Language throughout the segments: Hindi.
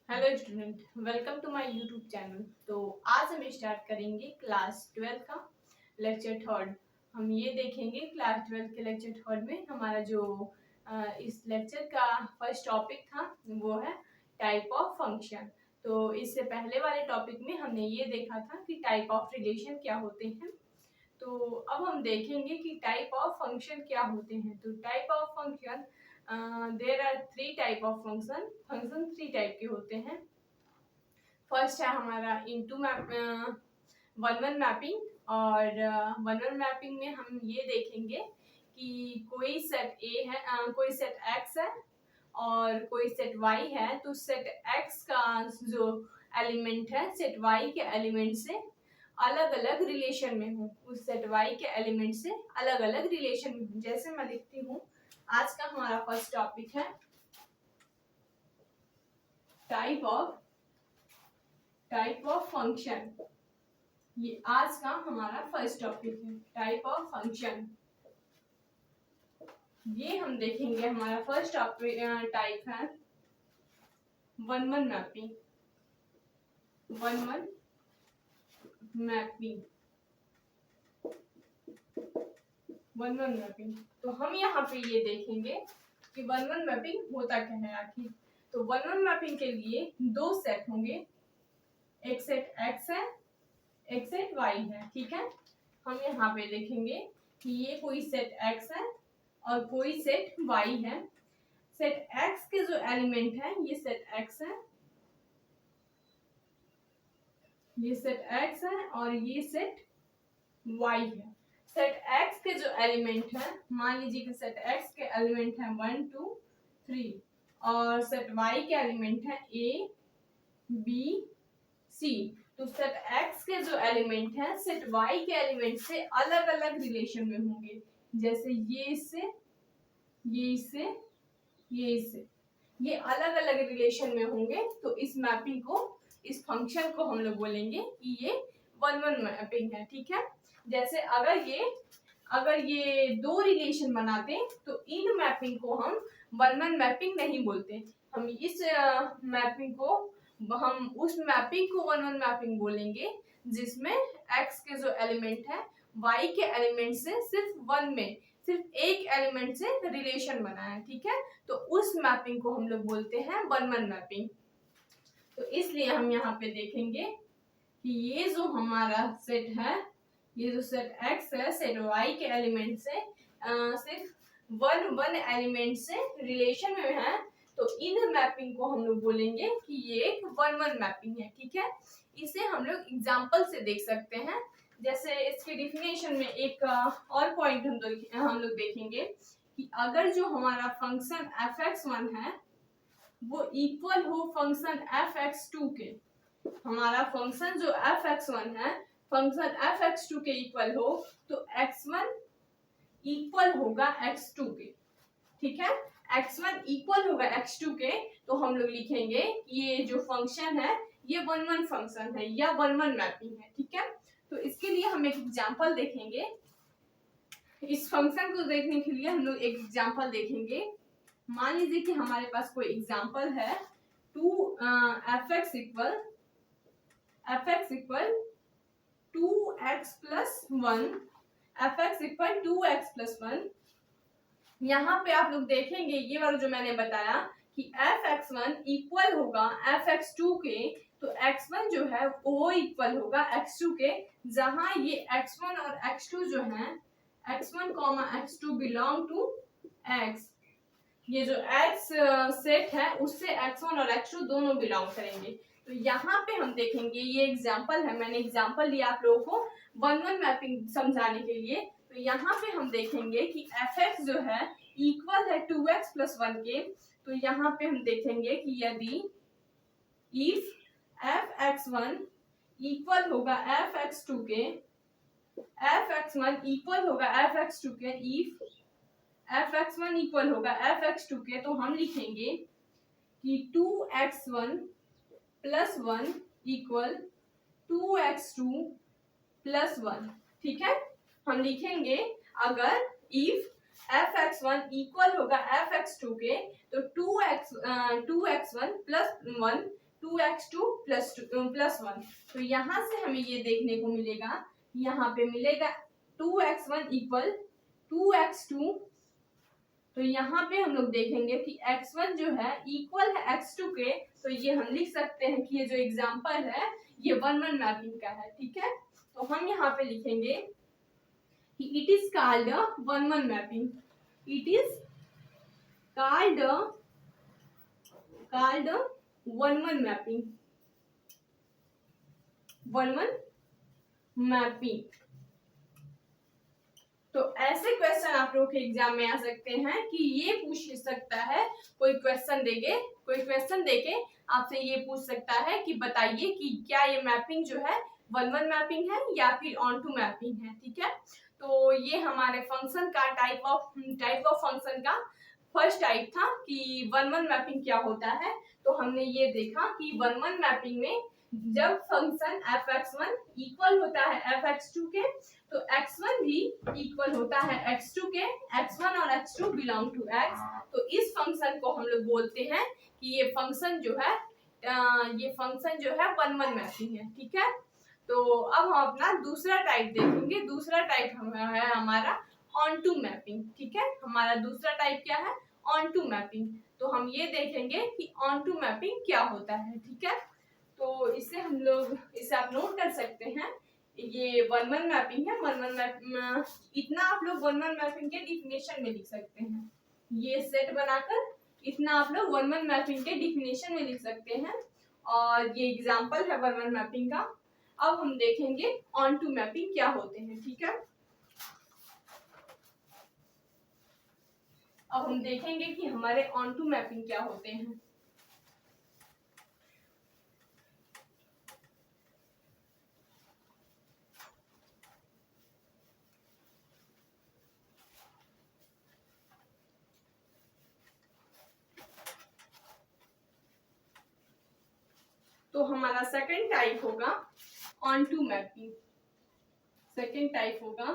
Hello student, welcome to my YouTube channel. तो आज हम स्टार्ट करेंगे क्लास 12 का लेक्चर थर्ड। हम ये देखेंगे क्लास 12 के लेक्चर थर्ड में हमारा जो इस लेक्चर का फर्स्ट टॉपिक था वो है टाइप ऑफ फंक्शन। तो इससे पहले वाले टॉपिक में हमने ये देखा था कि टाइप ऑफ रिलेशन क्या होते हैं। तो अब हम देखेंगे कि टाइप ऑफ फंक्शन क्या होते हैं। तो type of function there are three type of function three type के होते हैं। फर्स्ट है हमारा into map one one mapping. और वन वन मैपिंग में हम ये देखेंगे कि कोई सेट ए है, कोई सेट एक्स है और कोई सेट वाई है। तो सेट एक्स का जो एलिमेंट है सेट वाई के एलिमेंट से अलग अलग रिलेशन में हूँ, उस सेट वाई के एलिमेंट से अलग अलग रिलेशन में हूँ। जैसे मैं लिखती हूँ, आज का हमारा फर्स्ट टॉपिक है टाइप ऑफ फंक्शन। ये आज का हमारा फर्स्ट टॉपिक है टाइप ऑफ फंक्शन। ये हम देखेंगे, हमारा फर्स्ट टॉपिक टाइप है one one mapping. One one mapping one one mapping. तो हम यहाँ पे ये देखेंगे कि वन वन मैपिंग होता क्या है आखिर। तो वन वन मैपिंग के लिए दो सेट होंगे, एक सेट एक्स है एक सेट वाई है। ठीक है, हम यहाँ पे देखेंगे कि ये कोई सेट एक्स है और कोई सेट वाई है। सेट एक्स के जो एलिमेंट है ये सेट एक्स है, ये सेट एक्स है और ये सेट वाई है। सेट एक्स के जो एलिमेंट है, मान लीजिए कि सेट एक्स के एलिमेंट है 1 2 3 और सेट वाई के एलिमेंट है ए बी सी। तो सेट एक्स के जो एलिमेंट है सेट वाई के एलिमेंट से अलग अलग रिलेशन में होंगे। जैसे ये इससे, ये इससे, ये इससे, ये अलग अलग रिलेशन में होंगे। तो इस मैपिंग को, इस फंक्शन को हम लोग बोलेंगे कि ये वन वन मैपिंग है। ठीक है, जैसे अगर ये दो रिलेशन बनाते तो इन मैपिंग को हम वन वन मैपिंग नहीं बोलते। हम इस मैपिंग को, हम उस मैपिंग को वन वन मैपिंग बोलेंगे जिसमें एक्स के जो एलिमेंट है वाई के एलिमेंट से सिर्फ एक एलिमेंट से रिलेशन बना है। ठीक है, तो उस मैपिंग को हम लोग बोलते हैं वन वन मैपिंग। तो इसलिए हम यहाँ पे देखेंगे कि ये जो हमारा सेट है, ये जो सेट एक्स है सेट वाई के एलिमेंट से सिर्फ वन वन एलिमेंट से रिलेशन में है। तो इन मैपिंग को हम लोग बोलेंगे कि ये एक वन वन मैपिंग है। ठीक है, इसे हम लोग एग्जाम्पल से देख सकते हैं। जैसे इसके डिफिनेशन में एक और पॉइंट हम लोग देखेंगे कि अगर जो हमारा फंक्शन fx1 है वो इक्वल हो फंक्शन fx2 के, हमारा फंक्शन जो fx1 है फंक्शन fx2 के इक्वल हो तो x1 इक्वल होगा x2 के। ठीक है, x1 इक्वल होगा x2 के। तो हम लोग लिखेंगे ये जो फंक्शन है ये वन वन फंक्शन है या वन वन मैपिंग है। ठीक है, तो इसके लिए हम एक एग्जांपल देखेंगे। इस फंक्शन को देखने के लिए हम लोग एक एग्जांपल देखेंगे। मान लीजिए कि हमारे पास कोई एग्जांपल है fx equal 2x plus 1, fx equal 2x plus 1। यहाँ पे आप लोग देखेंगे ये वाला जो मैंने बताया कि fx1 इक्वल होगा fx2 के। तो x1 जो है वो इक्वल होगा x2 के, जहां ये x1 और x2 जो है x1 x2 belong to x। ये जो x सेट है उससे x1 और x2 दोनों बिलोंग करेंगे। तो यहाँ पे हम देखेंगे, ये एग्जांपल है, मैंने एग्जांपल लिया आप लोगों को वन वन मैपिंग समझाने के लिए। तो यहाँ पे हम देखेंगे कि fx जो है इक्वल है 2x प्लस 1 के। तो यहाँ पे हम देखेंगे कि यदि इफ fx1 इक्वल होगा fx2 के, fx1 इक्वल होगा fx2 के, इफ fx1 इक्वल होगा fx2 के, तो हम लिखेंगे कि 2x1 plus 1 equal 2x2 plus 1। ठीक है, हम लिखेंगे अगर इफ fx1 इक्वल होगा fx2 के तो 2x1 प्लस 1 2x2 प्लस 1। तो यहाँ से हमें ये देखने को मिलेगा, यहाँ पे मिलेगा 2x1 इक्वल 2x2। तो यहाँ पे हम लोग देखेंगे कि x1 जो है इक्वल है x2 के, तो ये हम लिख सकते हैं कि ये जो एग्जाम्पल है ये 1-1 मैपिंग का है। ठीक है, तो हम यहाँ पे लिखेंगे कि it is called 1-1 mapping. It is called 1-1 mapping, 1-1 mapping. तो ऐसे क्वेश्चन आप लोग के एग्जाम में आ सकते हैं कि ये पूछ सकता है, कोई क्वेश्चन देके आपसे ये पूछ सकता है कि बताइए कि क्या ये मैपिंग जो है 1-1 मैपिंग है या फिर ऑन टू मैपिंग है। ठीक है, तो ये हमारे फंक्शन का टाइप ऑफ फंक्शन का फर्स्ट टाइप था कि 1-1 मैपिंग क्या होता है। तो हमने ये देखा कि 1-1 मैपिंग में जब फंक्शन fx1 इक्वल होता है fx2 के, तो x1 भी इक्वल होता है x2 के, x1 और x2 बिलोंग टू x। तो इस फंक्शन को हम लोग बोलते हैं कि ये फंक्शन जो है 1-1 मैपिंग है। ठीक है, तो अब हम अपना दूसरा टाइप देखेंगे। दूसरा टाइप है हमारा ऑन टू मैपिंग। ठीक है, हमारा दूसरा टाइप क्या है, ऑन टू मैपिंग। तो हम ये देखेंगे कि ऑन टू मैपिंग क्या होता है। ठीक है, तो इसे आप नोट कर सकते हैं, ये 1-1 मैपिंग है। 1-1 मैप इतना आप लोग 1-1 मैपिंग के डिफिनेशन में लिख सकते हैं, ये सेट बनाकर इतना आप लोग 1-1 मैपिंग के डिफिनेशन में लिख सकते हैं, और ये एग्जांपल है 1-1 मैपिंग का। अब हम देखेंगे ऑन टू मैपिंग क्या होते हैं। ठीक है, अब हम देखेंगे कि हमारे ऑन टू मैपिंग क्या होते हैं। तो हमारा सेकंड टाइप होगा onto mapping. Second type होगा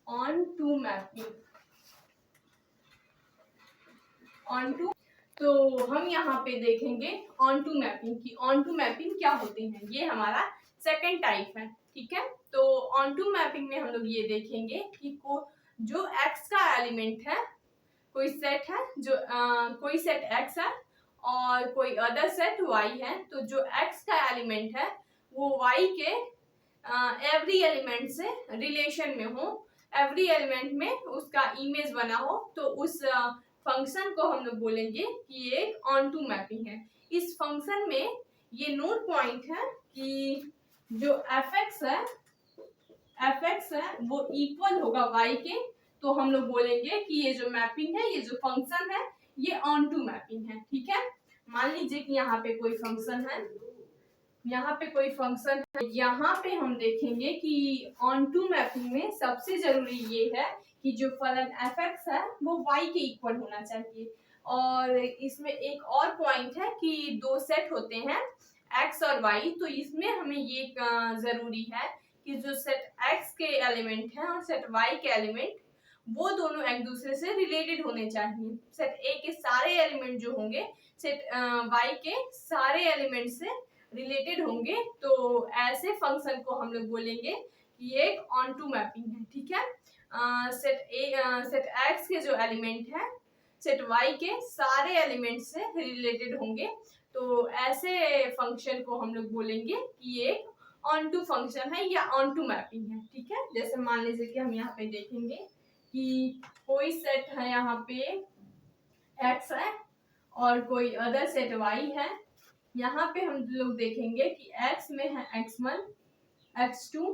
onto mapping, onto. तो हम यहाँ पे देखेंगे ऑन टू मैपिंग की ऑन टू मैपिंग क्या होती है। ये हमारा सेकंड टाइप है। ठीक है, तो ऑन टू मैपिंग में हम लोग ये देखेंगे कि जो x का एलिमेंट है, कोई सेट है जो कोई सेट x है और कोई अदर सेट y है। तो जो x का एलिमेंट है वो y के एवरी एलिमेंट से रिलेशन में हो, एवरी एलिमेंट में उसका इमेज बना हो, तो उस फंक्शन को हम लोग बोलेंगे कि ये ऑन टू मैपिंग है। इस फंक्शन में ये नोट पॉइंट है कि जो fx है वो इक्वल होगा y के। तो हम लोग बोलेंगे कि ये जो मैपिंग है, ये जो फंक्शन है, ये ऑन टू मैपिंग है। ठीक है, मान लीजिए कि यहाँ पे कोई फंक्शन है, यहाँ पे हम देखेंगे कि ऑन टू मैपिंग में सबसे जरूरी ये है कि जो फलन fx है वो y के इक्वल होना चाहिए। और इसमें एक और पॉइंट है कि दो सेट होते हैं x और y, तो इसमें हमें ये जरूरी है कि जो सेट x के एलिमेंट हैं और सेट y के एलिमेंट, वो दोनों एक दूसरे से रिलेटेड होने चाहिए। सेट a के सारे एलिमेंट जो होंगे सेट y के सारे एलिमेंट से रिलेटेड होंगे। तो ऐसे फंक्शन को हम लोग बोलेंगे कि ये एक ऑन टू मैपिंग है। ठीक है, सेट x के जो एलिमेंट है सेट y के सारे एलिमेंट से रिलेटेड होंगे। तो ऐसे फंक्शन को हम लोग बोलेंगे कि ये ऑन टू फंक्शन है या ऑन टू मैपिंग है। ठीक है, जैसे मान लीजिए कि हम यहाँ पे देखेंगे कि कोई सेट है, यहाँ पे x है और कोई अदर सेट y है। यहाँ पे हम लोग देखेंगे कि x में है x1, x2,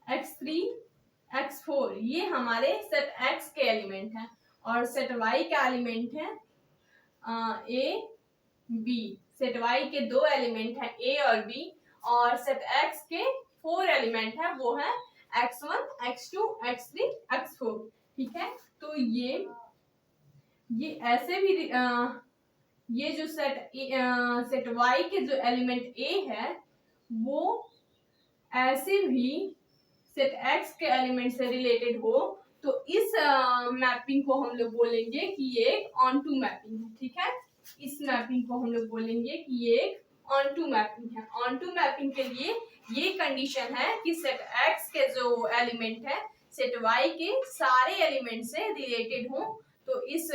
x3, x4, ये हमारे सेट x के एलिमेंट हैं, और सेट y का एलिमेंट है a b। सेट y के दो एलिमेंट है a और b, और सेट x के 4 एलिमेंट है, वो है x1, x2, x3, x4। ठीक है, तो ये ऐसे भी ये जो सेट y के जो एलिमेंट a है वो ऐसे भी सेट x के एलिमेंट से रिलेटेड हो, तो इस मैपिंग को हम लोग बोलेंगे कि ये ऑन टू मैपिंग है। ठीक है, इस मैपिंग को हम लोग बोलेंगे कि ये एक ऑन टू मैपिंग है। ऑन टू मैपिंग के लिए ये कंडीशन है कि सेट एक्स के जो एलिमेंट है सेट वाई के सारे एलिमेंट से रिलेटेड हो, तो इस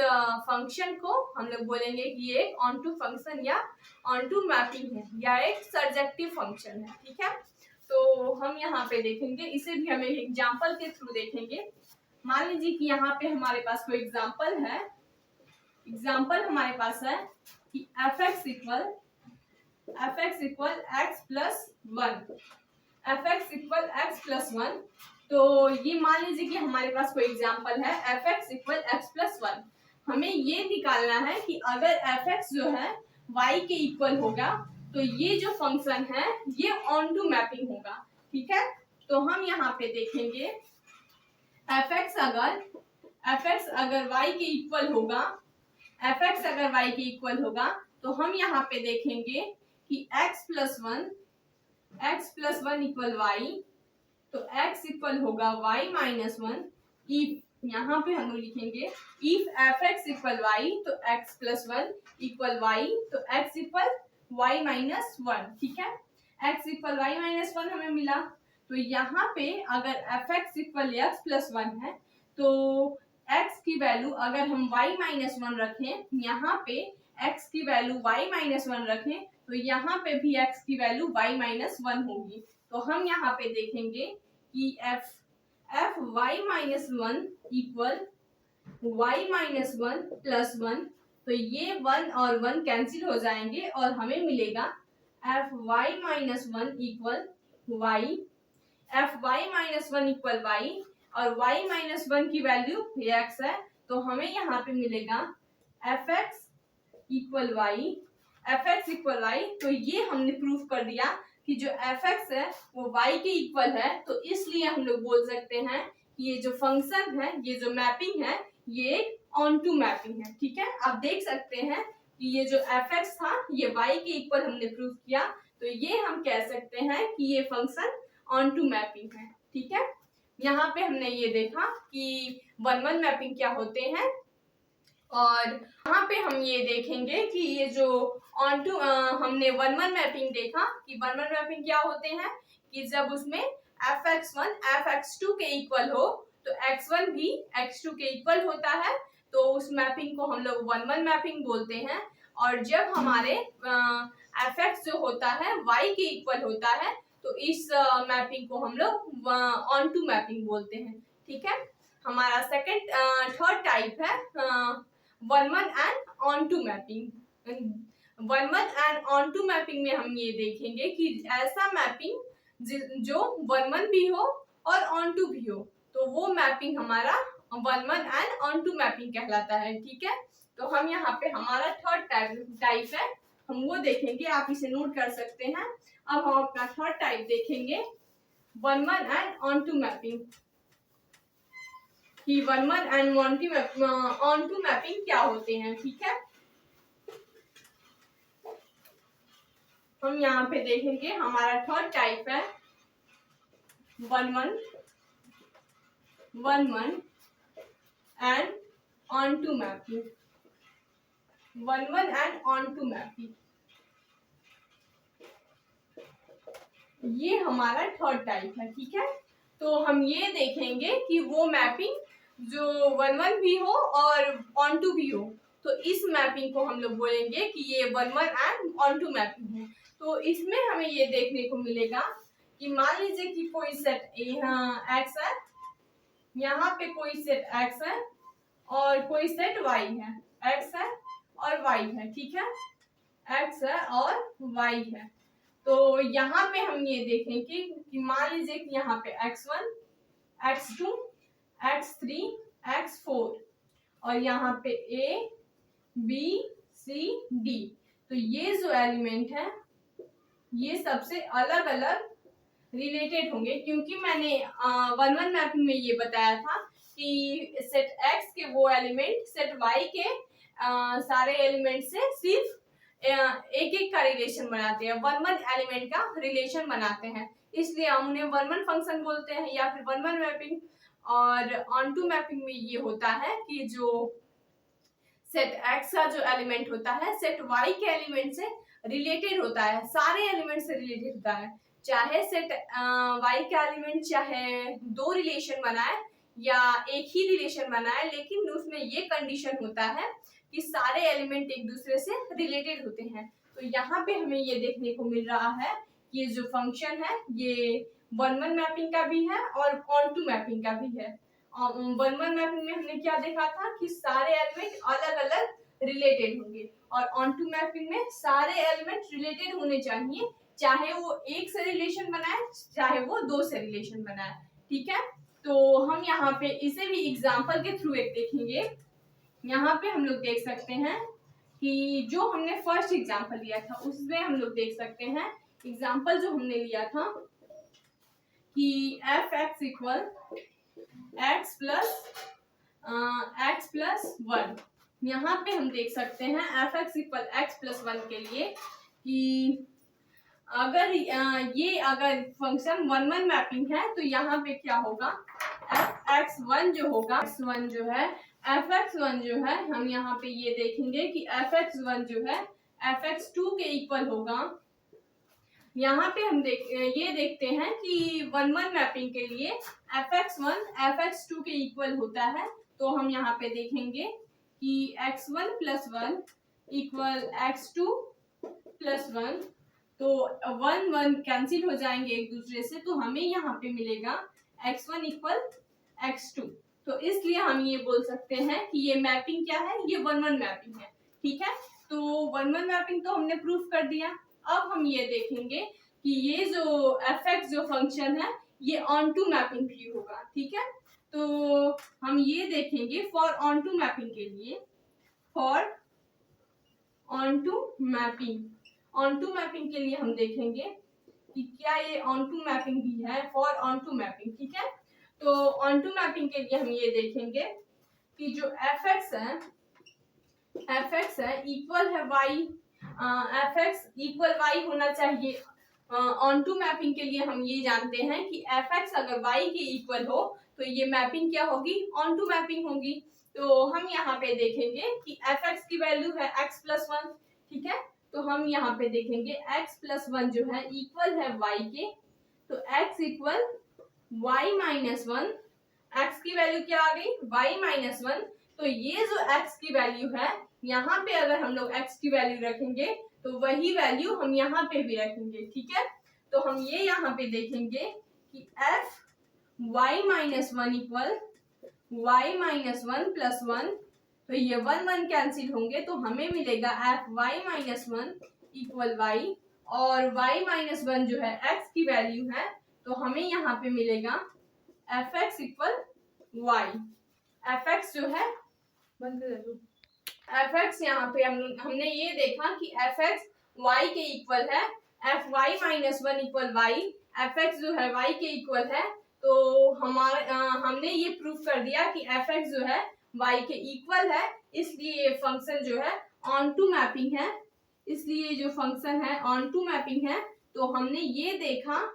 फंक्शन को हम लोग बोलेंगे कि ये ऑन टू फंक्शन या ऑन टू मैपिंग है या एक सर्जेक्टिव फंक्शन है। ठीक है, तो हम यहाँ पे देखेंगे, इसे भी हम एक एग्जाम्पल के थ्रू देखेंगे। मान लीजिए कि यहाँ पे हमारे पास कोई एग्जाम्पल है, एग्जाम्पल हमारे पास है कि F x equal x plus one, f x equal x plus one. तो ये मान लीजिए कि हमारे पास कोई एग्जाम्पल है f x equal x plus one. हमें ये निकालना है कि अगर एफ एक्स जो है वाई के इक्वल होगा तो ये जो फंक्शन है ये ऑन टू मैपिंग होगा। ठीक है, तो हम यहाँ पे देखेंगे एफ एक्स अगर वाई के इक्वल होगा, एफ एक्स अगर वाई के इक्वल होगा तो हम यहाँ पे देखेंगे कि x plus one equal y, तो x इक्वल होगा y माइनस वन। इफ यहाँ पे हम लिखेंगे if f x equal y तो x plus one equal y, तो x equal y minus one. ठीक है, x equal y minus one हमें मिला। तो यहाँ पे अगर F x equal x plus one है तो x की वैल्यू अगर हम y माइनस वन रखें, यहाँ पे x की वैल्यू y माइनस वन रखें तो यहाँ पे भी x की वैल्यू y माइनस वन होगी। तो हम यहाँ पे देखेंगे कि f y minus one equal y minus one plus one, तो ये वन और वन कैंसिल हो जाएंगे और हमें मिलेगा f y minus one equal y, f y minus one equal y, और वाई माइनस वन की वैल्यू एक्स है, तो हमें यहाँ पे मिलेगा f x equal y, f x equal y. तो ये हमने प्रूफ कर दिया कि जो एफ एक्स है वो y के इक्वल है, तो इसलिए हम लोग बोल सकते हैं कि ये जो फंक्शन है, ये जो मैपिंग है, ये ऑन टू मैपिंग है। ठीक है, आप देख सकते हैं कि ये जो एफ एक्स था ये y के इक्वल हमने प्रूफ किया, तो ये हम कह सकते हैं कि ये फंक्शन ऑन टू मैपिंग है। ठीक है, यहाँ पे हमने ये देखा कि वन वन मैपिंग क्या होते हैं, और यहाँ पे हम ये देखेंगे कि ये जो ऑन टू हमने वन वन मैपिंग देखा कि वन वन मैपिंग क्या होते हैं कि जब उसमें f x one f x two के इक्वल हो तो एक्स वन भी एक्स टू के इक्वल होता है, तो उस मैपिंग को हम लोग वन वन मैपिंग बोलते हैं। और जब हमारे एफ एक्स जो होता है वाई के इक्वल होता है तो इस मैपिंग को हम लोग ऑन टू मैपिंग बोलते हैं। ठीक है, हमारा थर्ड टाइप है one one and onto mapping. One one and onto mapping में हम ये देखेंगे कि ऐसा मैपिंग जो वन वन भी हो और ऑन टू भी हो, तो वो मैपिंग हमारा one one and onto mapping कहलाता है। ठीक है, तो हम यहाँ पे हमारा थर्ड टाइप है, हम वो देखेंगे, आप इसे नोट कर सकते हैं। अब हम अपना थर्ड टाइप देखेंगे one one and onto mapping, कि one one and onto mapping क्या होते हैं। ठीक है, हम यहाँ पे देखेंगे हमारा थर्ड टाइप है one one and onto mapping, one one and onto mapping, ये हमारा थर्ड टाइप है। ठीक है, तो हम ये देखेंगे कि वो मैपिंग जो वन वन भी हो और ऑन टू भी हो, तो इस मैपिंग को हम लोग बोलेंगे कि ये one one and onto mapping है। तो इसमें हमें ये देखने को मिलेगा कि मान लीजिए कि कोई सेट एक्स है, यहाँ पे कोई सेट एक्स है और कोई सेट वाई है, एक्स है और वाई है। ठीक है, एक्स है और वाई है, तो यहाँ पे हम ये देखेंगे कि मान लीजिए कि यहाँ पे x1, x2, x3, x4 और यहाँ पे a, b, c, d, तो ये जो एलिमेंट है ये सबसे अलग अलग रिलेटेड होंगे, क्योंकि मैंने वन वन मैपिंग में ये बताया था कि सेट x के वो एलिमेंट सेट y के सारे एलिमेंट से सिर्फ एक एक का रिलेशन बनाते हैं, वन वन एलिमेंट का रिलेशन बनाते हैं, इसलिए हम उन्हें वन वन फंक्शन बोलते हैं या फिर वन वन मैपिंग। और ऑन टू मैपिंग में ये होता है कि जो सेट एक्स का जो एलिमेंट होता है सेट वाई के एलिमेंट से रिलेटेड होता है, सारे एलिमेंट से रिलेटेड होता है। चाहे सेट वाई का एलिमेंट चाहे दो रिलेशन बनाए या एक ही रिलेशन बनाए, लेकिन उसमें ये कंडीशन होता है कि सारे एलिमेंट एक दूसरे से रिलेटेड होते हैं। तो यहाँ पे हमें ये देखने को मिल रहा है कि ये जो फंक्शन है ये 1-1 मैपिंग का भी है और ऑन-टू मैपिंग का भी है। 1-1 मैपिंग में हमने क्या देखा था कि सारे एलिमेंट अलग अलग रिलेटेड होंगे, और ऑन-टू मैपिंग में सारे एलिमेंट रिलेटेड होने चाहिए, चाहे वो एक से रिलेशन बनाए चाहे वो दो से रिलेशन बनाए। ठीक है, तो हम यहाँ पे इसे भी एग्जाम्पल के थ्रू एक देखेंगे। यहाँ पे हम लोग देख सकते हैं कि जो हमने फर्स्ट एग्जाम्पल लिया था उसमें हम लोग देख सकते हैं एग्जाम्पल जो हमने लिया था कि F x equal x plus 1। यहाँ पे हम देख सकते हैं F x equal x plus 1 के लिए कि अगर ये अगर फंक्शन 1-1 मैपिंग है तो यहाँ पे क्या होगा, एफ एक्स वन जो होगा x1 जो है एफ एक्स वन जो है हम यहाँ पे ये देखेंगे कि एफ एक्स वन जो है एफ एक्स टू के इक्वल होगा। यहाँ पे हम ये देखते हैं कि 1-1 मैपिंग के लिए f x one f x two के इक्वल होता है, तो हम यहाँ पे देखेंगे कि x1 plus 1 equal x2 plus 1, तो 1-1 कैंसिल हो जाएंगे एक दूसरे से, तो हमें यहाँ पे मिलेगा x1 इक्वल x2। तो इसलिए हम ये बोल सकते हैं कि ये मैपिंग क्या है, ये 1-1 मैपिंग है। ठीक है, तो 1-1 मैपिंग तो हमने प्रूफ कर दिया। अब हम ये देखेंगे कि ये जो एफ एक्स जो फंक्शन है ये ऑन टू मैपिंग भी होगा। ठीक है, तो हम ये देखेंगे फॉर ऑन टू मैपिंग के लिए, फॉर ऑन टू मैपिंग के लिए हम देखेंगे कि क्या ये ऑन टू मैपिंग भी है, फॉर ऑन टू मैपिंग। ठीक है, तो ऑन टू मैपिंग के लिए हम ये देखेंगे कि जो एफ एक्स है इक्वल है y, f x equal y होना चाहिए। ऑन टू मैपिंग के लिए हम ये जानते हैं कि एफ एक्स अगर वाई के इक्वल हो तो ये मैपिंग क्या होगी, ऑन टू मैपिंग होगी। तो हम यहाँ पे देखेंगे कि एफ एक्स की वैल्यू है एक्स प्लस 1। ठीक है, तो हम यहाँ पे देखेंगे x प्लस 1 जो है इक्वल है y के, तो x equal y minus 1, x की वैल्यू क्या आ गई y माइनस 1। तो ये जो x की वैल्यू है यहाँ पे अगर हम लोग x की वैल्यू रखेंगे तो वही वैल्यू हम यहाँ पे भी रखेंगे। ठीक है, तो हम ये यहाँ पे देखेंगे कि f y minus 1 equal y minus 1 plus 1, तो ये 1-1 कैंसिल होंगे, तो हमें मिलेगा F y minus 1 equal y, और y माइनस 1 जो है x की वैल्यू है, तो हमें यहाँ पे मिलेगा f x equal y। F x जो है एफ एक्स यहाँ पे हमने ये देखा कि एफ एक्स y के इक्वल है, F y minus 1 equal y, F x जो है y के इक्वल है, तो हमने ये प्रूफ कर दिया कि एफ एक्स जो है y के इक्वल है, इसलिए ये फंक्शन जो है ऑन टू मैपिंग है। इसलिए जो फंक्शन है ऑन टू मैपिंग है, तो हमने ये देखा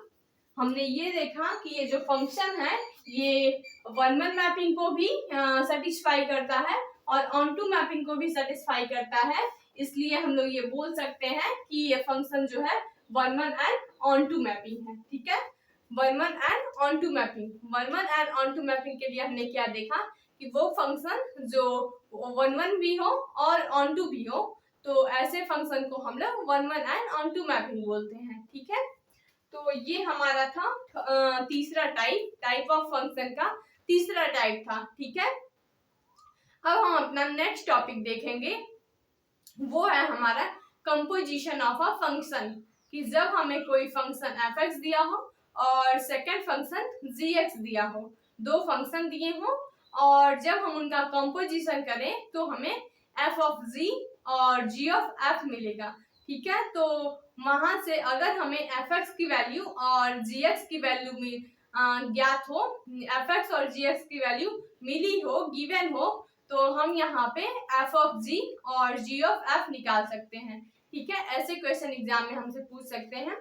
कि ये जो फंक्शन है ये 1-1 मैपिंग को भी सेटिस्फाई करता है और ऑन टू मैपिंग को भी सेटिस्फाई करता है। इसलिए हम लोग ये बोल सकते हैं कि ये फंक्शन जो है 1-1 एंड ऑन टू मैपिंग है। ठीक है, 1-1 and onto mapping. 1-1 and onto mapping के लिए हमने क्या देखा कि वो फंक्शन जो 1-1 भी हो और ऑन टू भी हो, तो ऐसे फंक्शन को हम लोग 1-1 एंड ऑन टू मैपिंग बोलते हैं। ठीक है, तो ये हमारा था तीसरा टाइप ऑफ फंक्शन का तीसरा टाइप था। ठीक है, अब हम अपना नेक्स्ट टॉपिक देखेंगे, वो है हमारा कंपोजिशन ऑफ अ फंक्शन, कि जब हमें कोई फंक्शन एफ एक्स दिया हो और सेकेंड फंक्शन जी एक्स दिया हो, दो फंक्शन दिए हो और जब हम उनका कंपोजिशन करें तो हमें एफ ऑफ जी और जी ऑफ एफ मिलेगा। ठीक है, तो वहां से अगर हमें एफ एक्स की वैल्यू और जी एक्स की वैल्यू ज्ञात हो, एफ एक्स और जी एक्स की वैल्यू मिली हो, गिवन हो, तो हम यहाँ पे एफ ऑफ जी और जी ऑफ एफ निकाल सकते हैं। ठीक है, ऐसे क्वेश्चन एग्जाम में हमसे पूछ सकते हैं।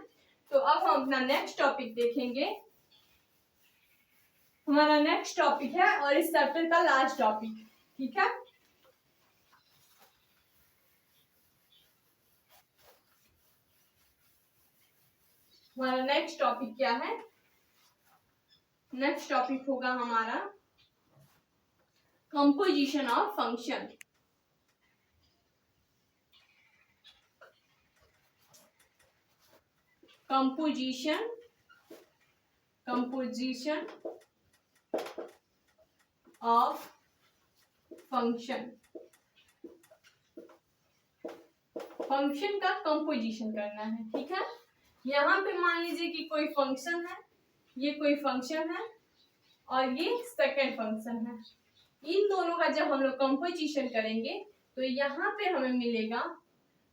तो अब हम अपना नेक्स्ट टॉपिक देखेंगे, हमारा नेक्स्ट टॉपिक है और इस चैप्टर का लास्ट टॉपिक। ठीक है, हमारा नेक्स्ट टॉपिक क्या है? नेक्स्ट टॉपिक होगा हमारा composition of function. Composition of function. Function का कंपोजिशन करना है, ठीक है। यहाँ पे मान लीजिए कि कोई फंक्शन है, ये कोई फंक्शन है और ये सेकंड फंक्शन है। इन दोनों का जब हम लोग कंपोजिशन करेंगे तो यहाँ पे हमें मिलेगा,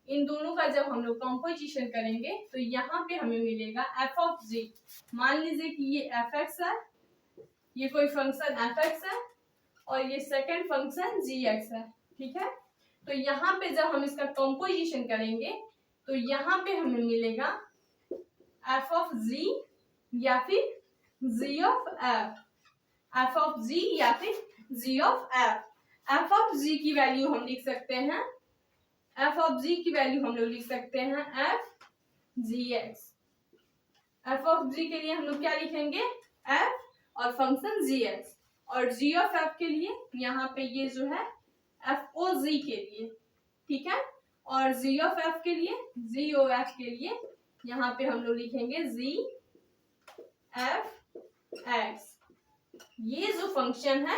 इन दोनों का जब हम लोग कंपोजिशन करेंगे तो यहाँ पे हमें मिलेगा एफ ऑफ जी। मान लीजिए कि ये एफ एक्स है, ये कोई फंक्शन एफ एक्स है और ये सेकंड फंक्शन जी एक्स है, ठीक है। तो यहाँ पे जब हम इसका कंपोजिशन करेंगे तो यहाँ पे हमें मिलेगा एफ ऑफ जी या फिर जी ऑफ एफ, एफ ऑफ जी या फिर जी ऑफ एफ। एफ ऑफ जी की वैल्यू हम लिख सकते हैं, एफ ऑफ जी की वैल्यू हम लोग लिख सकते हैं f g x. F of g के लिए हम लोग क्या लिखेंगे? एफ और फंक्शन जी एक्स, और जी ऑफ एफ के लिए यहाँ पे ये जो है एफ ओ जी के लिए, ठीक है। और जी ऑफ एफ के लिए, जी ओ एफ के लिए यहाँ पे हम लोग लिखेंगे जी एफ एक्स। ये जो फंक्शन है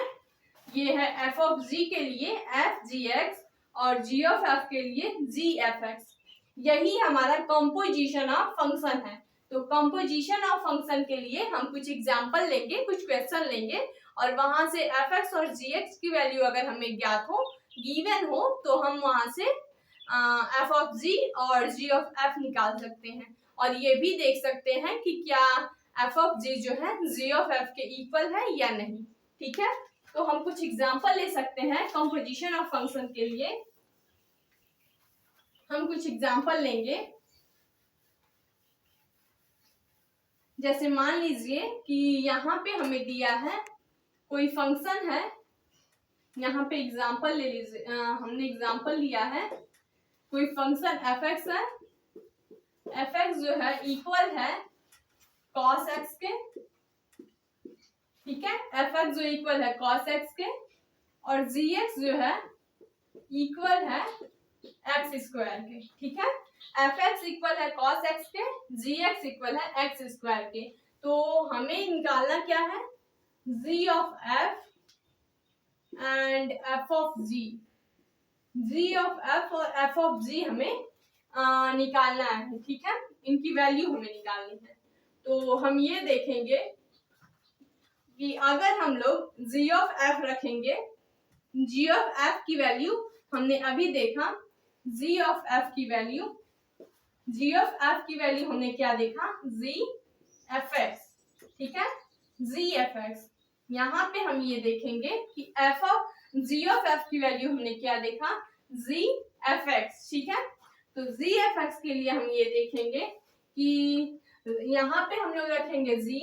ये है एफ ऑफ जी के लिए एफ जी एक्स और जी ऑफ एफ के लिए जी एफ एक्स। यही हमारा कंपोजिशन ऑफ फंक्शन है। तो कंपोजिशन ऑफ फंक्शन के लिए हम कुछ एग्जांपल लेंगे, कुछ क्वेश्चन लेंगे और वहां से एफ एक्स और जी एक्स की वैल्यू अगर हमें ज्ञात हो, गिवन हो, तो हम वहां से एफ ऑफ जी और जी ऑफ एफ निकाल सकते हैं। और ये भी देख सकते हैं कि क्या एफ ऑफ जी जो है जी ऑफ एफ के इक्वल है या नहीं, ठीक है। तो हम कुछ एग्जांपल ले सकते हैं कंपोजिशन ऑफ फंक्शन के लिए। हम कुछ एग्जांपल लेंगे, जैसे मान लीजिए कि यहाँ पे हमें दिया है कोई फंक्शन है, यहाँ पे एग्जांपल ले लीजिए, हमने एग्जांपल लिया है कोई फंक्शन एफ एक्स है। एफ एक्स जो है इक्वल है कॉस एक्स के, ठीक है। एफ एक्स जो इक्वल है कॉस एक्स के और जी एक्स जो है इक्वल है एक्स स्क्वायर के, ठीक है। एफ एक्स इक्वल है कॉस एक्स के, जी एक्स इक्वल है एक्स स्क्वायर के। तो हमें निकालना क्या है? G of f and f of g. G of f और एफ ऑफ जी हमें निकालना है, ठीक है। इनकी वैल्यू हमें निकालनी है। तो हम ये देखेंगे कि अगर हम लोग जी ऑफ एफ रखेंगे, जी ऑफ एफ की वैल्यू हमने अभी देखा, जी ऑफ एफ की वैल्यू, जी ऑफ एफ की वैल्यू हमने क्या देखा? जी एफ एक्स, ठीक है, जी एफ एक्स। यहाँ पे हम ये देखेंगे कि f of g of f की वैल्यू हमने क्या देखा? जी एफ एक्स, ठीक है। तो जी एफ एक्स के लिए हम ये देखेंगे कि यहाँ पे हम लोग रखेंगे जी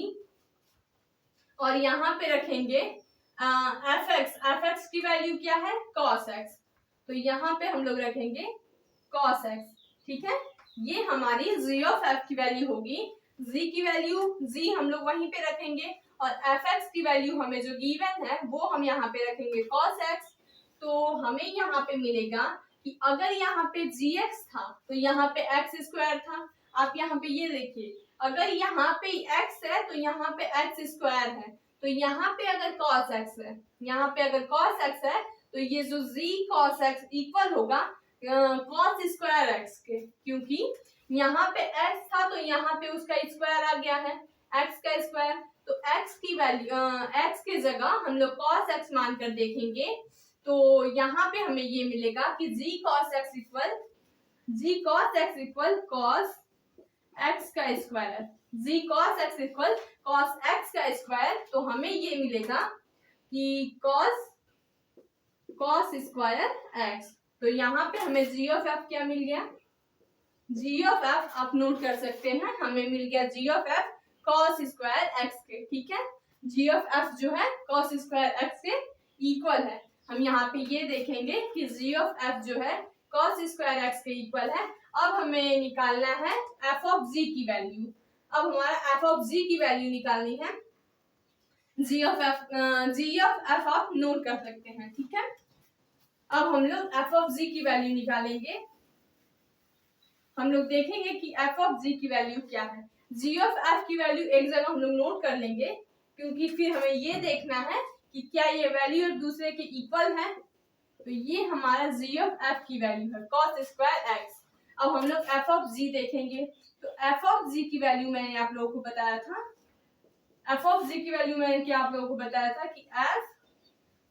और यहाँ पे रखेंगे एफ एक्स। एफ एक्स की वैल्यू क्या है? Cos x. तो यहाँ पे हम लोग रखेंगे कॉस एक्स, ठीक है। ये हमारी जी ऑफ एफ की वैल्यू होगी। जी की वैल्यू जी हम लोग वहीं पे रखेंगे और एफ एक्स की वैल्यू हमें जो गिवन है वो हम यहाँ पे रखेंगे कॉस एक्स। तो हमें यहाँ पे मिलेगा कि अगर यहाँ पे जी एक्स था तो यहाँ पे एक्स स्क्वायर था। आप यहाँ पे ये देखिए, अगर यहाँ पे एक्स है तो यहाँ पे एक्स स्क्वायर है। तो यहाँ पे अगर कॉस एक्स है, यहाँ पे अगर कॉस एक्स है तो ये जो जी कॉस एक्स इक्वल होगा कॉस स्क्वायर एक्स के, क्योंकि यहाँ पे एक्स था तो यहाँ पे उसका स्क्वायर आ गया है, एक्स का स्क्वायर। तो एक्स की वैल्यू, एक्स के जगह हम लोग कॉस एक्स मानकर देखेंगे तो यहाँ पे हमें ये मिलेगा कि g cos x equal, g cos x equal cos x का square, g cos x equal cos x का स्क्वायर। तो हमें ये मिलेगा कि कॉस स्क्वायर एक्स। तो यहाँ पे हमें जी ऑफ एफ क्या मिल गया? जी ऑफ एफ आप नोट कर सकते हैं, हमें मिल गया g of f cos square x के, ठीक है। जी ऑफ एफ जो है कॉस स्क्वायर एक्स के इक्वल है। हम यहाँ पे ये देखेंगे कि जी ऑफ एफ जो है कॉस स्क्वायर एक्स के इक्वल है। अब हमें निकालना है एफ ऑफ जी की वैल्यू। अब हमारा एफ ऑफ जी की वैल्यू निकालनी है। जी ऑफ एफ आप नोट कर सकते हैं, ठीक है। अब हम लोग एफ ऑफ जी की वैल्यू निकालेंगे। हम लोग देखेंगे कि एफ ऑफ जी की वैल्यू क्या है। जी ऑफ एफ की वैल्यू एक जगह हम लोग नोट कर लेंगे, क्योंकि फिर हमें ये देखना है कि क्या ये वैल्यू एक दूसरे के इक्वल है। तो ये हमारा जी ऑफ एफ की वैल्यू है cos स्क्वायर एक्स। अब हम लोग एफ ऑफ जी देखेंगे। तो एफ ऑफ जी की वैल्यू मैंने आप लोगों को बताया था, एफ ऑफ जी की वैल्यू मैंने क्या आप लोगों को बताया था कि एफ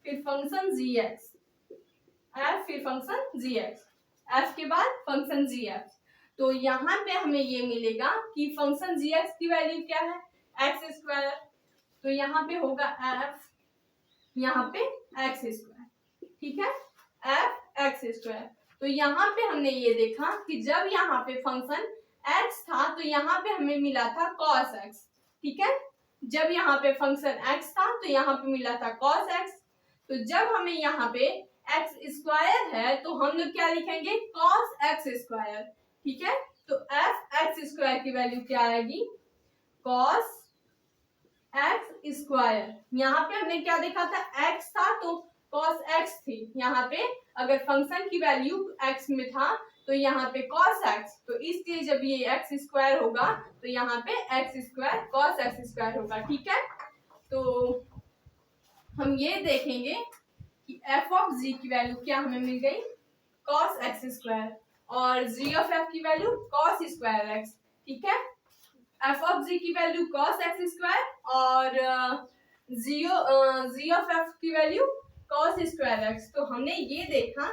फिर फंक्शन जी एक्स, एफ फिर फंक्शन जी एक्स, एफ के बाद फंक्शन जी एक्स। तो यहाँ पे हमें ये मिलेगा कि फंक्शन जी एक्स की वैल्यू क्या है, एक्स स्क्वायर। तो यहाँ पे होगा एफ, यहाँ पे एक्स स्क्वायर, ठीक है, एफ एक्स स्क्वायर। तो यहाँ पे हमने ये देखा कि जब यहाँ पे फंक्शन एक्स था तो यहाँ पे हमें मिला था कॉस एक्स, ठीक है। जब यहाँ पे फंक्शन एक्स था तो यहाँ पे मिला था कॉस एक्स। तो जब हमें यहाँ पे एक्स स्क्वायर है तो हम लोग क्या लिखेंगे, कॉस एक्स स्क्वायर, ठीक है। तो एफ एक्स स्क्वायर की वैल्यू क्या आएगी, कॉस एक्स स्क्वायर। यहाँ पे हमने क्या देखा था, एक्स था तो कॉस एक्स थी। यहाँ पे अगर फंक्शन की वैल्यू एक्स में था तो यहाँ पे कॉस एक्स, तो इसलिए जब ये एक्स स्क्वायर होगा तो यहाँ पे x square cos x square होगा, ठीक है। तो हम ये देखेंगे कि एफ ऑफ जी की वैल्यू क्या हमें मिल गई, कॉस एक्स स्क्वायर, और जी ऑफ एफ की वैल्यू कॉस स्क्वायर एक्स, ठीक है। एफ ऑफ जी की वैल्यू कॉस एक्स स्क्वायर और जी ऑफ एफ की वैल्यू कॉस स्क्वायर एक्स। तो हमने ये देखा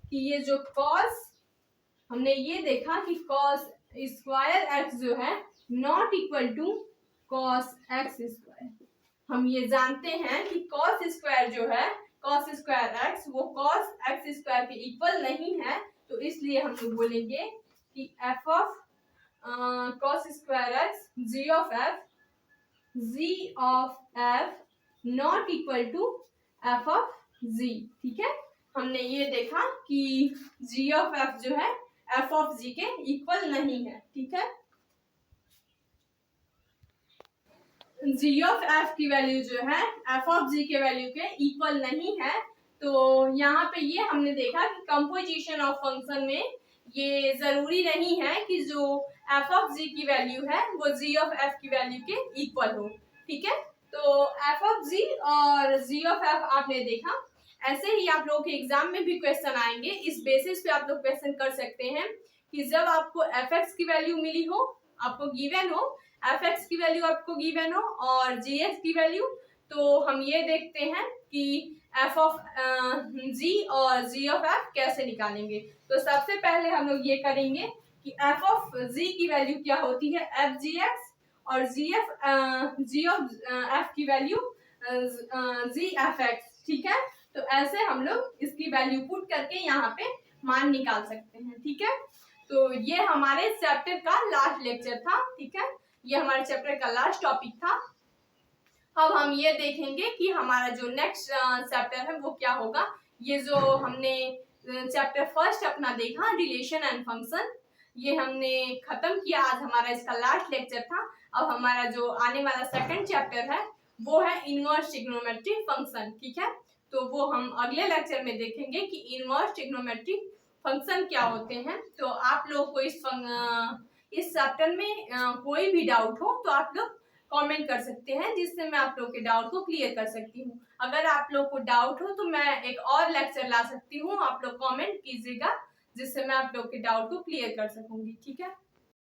कि ये जो कॉस, हमने ये देखा कि कॉस स्क्वायर एक्स जो है not equal to cos x square. हम ये जानते हैं कि कॉस स्क्वायर जो है, कॉस स्क्वायर एक्स, वो कॉस एक्स स्क्वायर के इक्वल नहीं है। तो इसलिए हम लोग बोलेंगे कि f of cos square x g of f not equal to f of g, ठीक है। हमने ये देखा कि जी ऑफ एफ जो है एफ ऑफ जी के इक्वल नहीं है, ठीक है। जी ऑफ एफ की वैल्यू जो है एफ ऑफ जी के वैल्यू के इक्वल नहीं है। तो यहाँ पे ये हमने देखा कि कंपोजिशन ऑफ फंक्शन में ये जरूरी नहीं है कि जो एफ ऑफ जी की वैल्यू है वो जी ऑफ एफ की वैल्यू के इक्वल हो, ठीक है। तो एफ ऑफ जी और जी ऑफ एफ आपने देखा। ऐसे ही आप लोगों के एग्जाम में भी क्वेश्चन आएंगे, इस बेसिस पे आप लोग क्वेश्चन कर सकते हैं कि जब आपको एफ एक्स की वैल्यू मिली हो, आपको गिवन हो, एफ एक्स की वैल्यू आपको गिवन हो और जी एक्स की वैल्यू, तो हम ये देखते हैं कि एफ ऑफ जी और जी ऑफ एफ कैसे निकालेंगे। तो सबसे पहले हम लोग ये करेंगे कि एफ ऑफ जी की वैल्यू क्या होती है, एफ जी एक्स, और जी ऑफ एफ की वैल्यू जी एफ एक्स, ठीक है। तो ऐसे हम लोग इसकी वैल्यू पुट करके यहाँ पे मान निकाल सकते हैं, ठीक है। तो ये हमारे चैप्टर का लास्ट लेक्चर था, ठीक है। ये हमारे चैप्टर का लास्ट टॉपिक था। अब हम ये देखेंगे कि हमारा जो नेक्स्ट चैप्टर है वो क्या होगा। ये जो हमने चैप्टर फर्स्ट अपना देखा रिलेशन एंड फंक्शन, ये हमने खत्म किया, आज हमारा इसका लास्ट लेक्चर था। अब हमारा जो आने वाला सेकंड चैप्टर है वो है इनवर्स ट्रिग्नोमेट्रिक फंक्शन, ठीक है। तो वो हम अगले लेक्चर में देखेंगे कि इनवर्स ट्रिग्नोमेट्रिक फंक्शन क्या होते हैं। तो आप लोग को इस चैप्टर में कोई भी डाउट हो तो आप लोग कमेंट कर सकते हैं, जिससे मैं आप लोग के डाउट को क्लियर कर सकती हूँ। अगर आप लोग को डाउट हो तो मैं एक और लेक्चर ला सकती हूँ, आप लोग कमेंट कीजिएगा जिससे मैं आप लोग के डाउट को क्लियर कर सकूंगी, ठीक है।